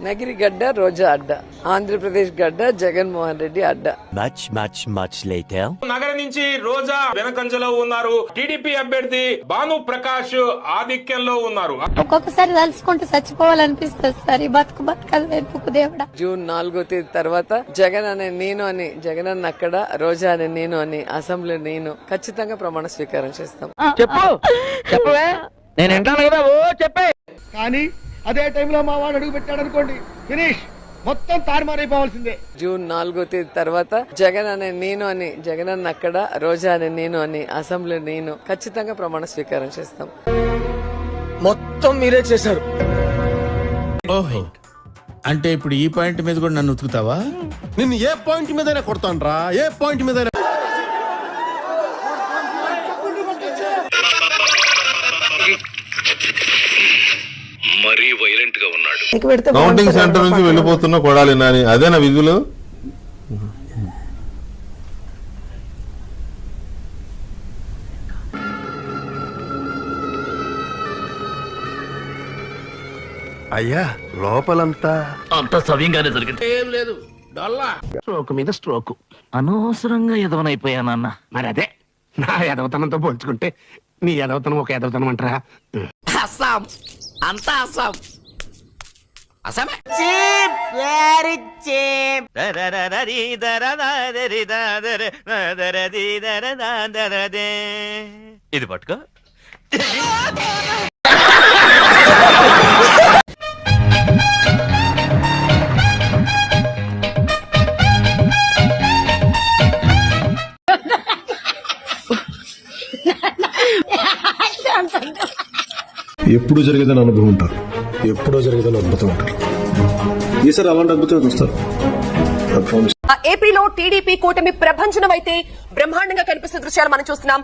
నగిరి గడ్డ రోజా అడ్డ, ఆంధ్రప్రదేశ్ గడ్డ జగన్మోహన్ రెడ్డి అడ్డ. Much later. నగరం నుంచి రోజా వెనకంజలో ఉన్నారు. టీడీపీ అభ్యర్థి భాను ప్రకాష్ ఆధిక్యంలో ఉన్నారు. ఒక్కొక్కసారి తలుచుకుంటూ చచ్చిపోవాలనిపిస్తుంది సార్. ఈ బతుకు వెతుకు దేవుడా. జూన్ 4వ తేదీ తర్వాత జగన్ అనే నేను అని, జగన్ అన్న అక్కడ, రోజా అనే నేను అని, అసెంబ్లీ నేను ఖచ్చితంగా ప్రమాణ స్వీకారం చేస్తాం. చెప్పవే నేను వింటాను కదా. ఓ చెప్పే. కానీ అదే టైంలో మా వాడు అడుగు పెట్టాడు అనుకోండి, ఫినిష్, మొత్తం తారుమారైపోవాల్సిందే. జూన్ 4వ తేదీ తర్వాత జగన్ అనే నేను అని, జగన్ అన్న అక్కడ, రోజా అనే నేను అని, అసెంబ్లీ నేను ఖచ్చితంగా ప్రమాణ స్వీకారం చేస్తాం. మొత్తం మీరే చేశారు. ఓహో, అంటే ఇప్పుడు ఈ పాయింట్ మీద కూడా నన్ను ఉతుకుతావా? నిన్ను ఏ పాయింట్ మీదైనా కొడతాను రా, ఏ పాయింట్ మీద. మరీ వైలెంట్ గా ఉన్నాడు. కౌంటింగ్ సెంటర్ నుంచి వెళ్ళిపోతున్న కొడాలి నాని, అదేనా విధులు? అయ్యా లోపలంతా అంత సవ్యంగానే జరిగింది. ఏం లేదు, డొల్లా. స్ట్రోక్ మీద స్ట్రోక్. అనవసరంగా ఎదవనైపోయానన్న. మరి అదే నా ఎదవతనంతో పోల్చుకుంటే నీ ఎదవతనం ఒక ఎదవతనం అంటారా? అస్సాం అంతా అస్సాం. అస్సామే. ఇది పట్టుకో. ఎప్పుడు జరిగేదని అనుభవం ఉంటారు, ఎప్పుడో జరిగేదని అద్భుతం ఉంటారు. ఈసారి అలాంటి అద్భుతం చూస్తారు. ఏపీలో టీడీపీ కూటమి ప్రభంజనం అయితే బ్రహ్మాండంగా కనిపిస్తున్న దృశ్యాలు మనం చూస్తున్నాం.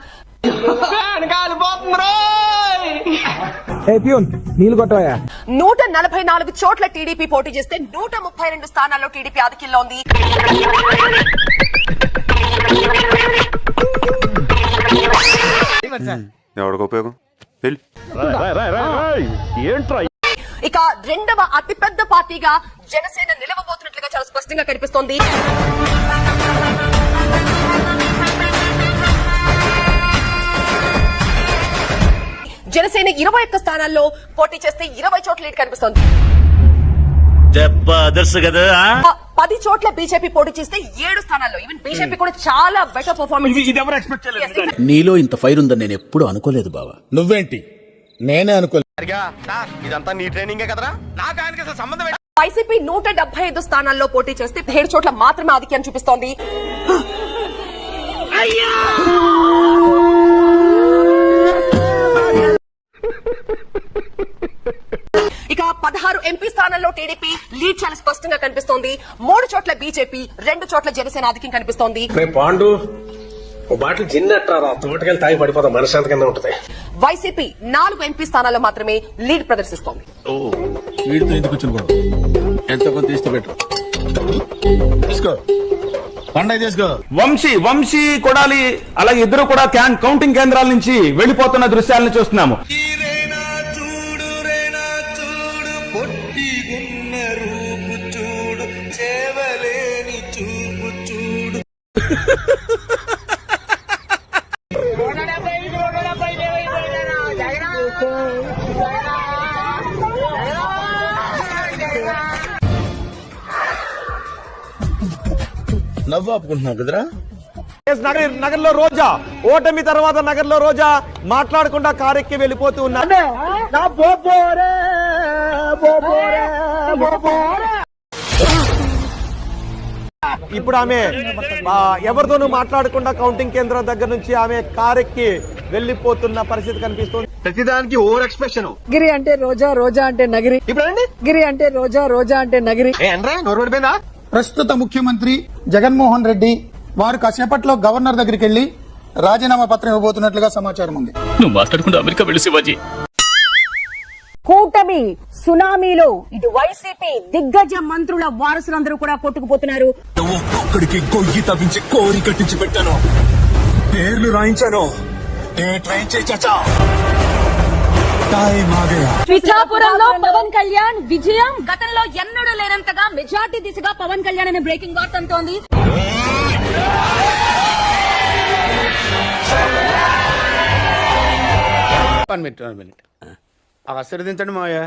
144 చోట్ల టీడీపీ పోటీ చేస్తే 132 స్థానాల్లో టీడీపీ ఆధిక్యంలో ఉంది. ఎవరికి ఉపయోగం? ఇక రెండవ అతిపెద్ద పార్టీగా జనసేన నిలవబోతున్నట్లుగా చాలా స్పష్టంగా కనిపిస్తోంది. జనసేన 21 స్థానాల్లో పోటీ చేస్తే 20 చోట్ల లీడ్ కనిపిస్తోంది. 10 చోట్ల బీజేపీ పోటీ చేస్తే 7 స్థానాల్లో. ఈవెన్ బీజేపీ కూడా చాలా బెటర్ పర్ఫార్మెన్స్. నీలో ఇంత ఫైర్ ఉందని నేను ఎప్పుడు అనుకోలేదు బావా. నువ్వేంటి, నేనే అనుకోలేదు. ఇదంతా నీ ట్రైనింగే కదరా. నాకు ఆయనకి అసలు సంబంధం. వైసీపీ 175 స్థానాల్లో పోటీ చేస్తే 7 చోట్ల మాత్రమే ఆధిక్యాన్ని చూపిస్తోంది. ఇక 16 ఎంపీ స్థానాల్లో టీడీపీ లీడ్ చాలా స్పష్టంగా కనిపిస్తోంది. 3 చోట్ల బీజేపీ, 2 చోట్ల జనసేన ఆధిక్యం కనిపిస్తోంది. పాండు ఓ బాటిల్ జిన్నట్టారా, తోటకెళ్ళి తాగి పడిపోతాం, మనశాంతి కింద ఉంటది. వైసీపీ 4 ఎంపీ స్థానాల్లో మాత్రమే లీడ్ ప్రదర్శిస్తోంది. వీడితో ఎందుకు కూర్చుని ఎంతో కొంత తీస్తూ పెట్టు. తీసుకో, పండగ చేసుకో. వంశీ కొడాలి అలాగే ఇద్దరు కూడా కౌంటింగ్ కేంద్రాల నుంచి వెళ్లిపోతున్న దృశ్యాలను చూస్తున్నాము. నవ్వు ఆపుకుంటున్నావు కదరా. నగర్లో రోజా ఓటమి తర్వాత నగర్లో రోజా మాట్లాడకుండా కారెక్కి వెళ్ళిపోతూ ఉన్నారు. ఇప్పుడు ఆమె ఎవరితోనూ మాట్లాడకుండా కౌంటింగ్ కేంద్రం దగ్గర నుంచి ఆమె కారెక్కి వెళ్లిపోతున్న పరిస్థితి కనిపిస్తుంది. ప్రతిదానికి ఓవర్ ఎక్స్ప్రెషన్. గిరి అంటే రోజా, రోజా అంటే నగిరి. ఇప్పుడు గిరి అంటే రోజా, రోజా అంటే నగిరి. ప్రస్తుత ముఖ్యమంత్రి జగన్మోహన్ రెడ్డి వారు కాసేపట్లో గవర్నర్ దగ్గరికి వెళ్లి రాజీనామా పత్రం ఇవ్వబోతున్నట్లుగా సమాచారం ఉంది. నువ్వు మాట్లాడకుండా అమెరికా వెళ్ళి శివాజీ. కూటమి సునామీలో ఇటు వైసీపీ దిగ్గజ మంత్రుల వారసులందరూ కూడా కొట్టుకుపోతున్నారు. ఒక్కొక్కడికి గొయ్యి తవ్వించి కోరి కట్టించి పెట్టాను, పేర్లు రాయించాను. పిఠాపురంలో పవన్ కళ్యాణ్ విజయం గతంలో ఎన్నడూ లేనంతగా మెజార్టీ దిశగా పవన్ కళ్యాణ్ అనే బ్రేకింగ్ వార్త అంటోంది. వన్ మినిట్ ఆశీర్వదించండి మావయ్య.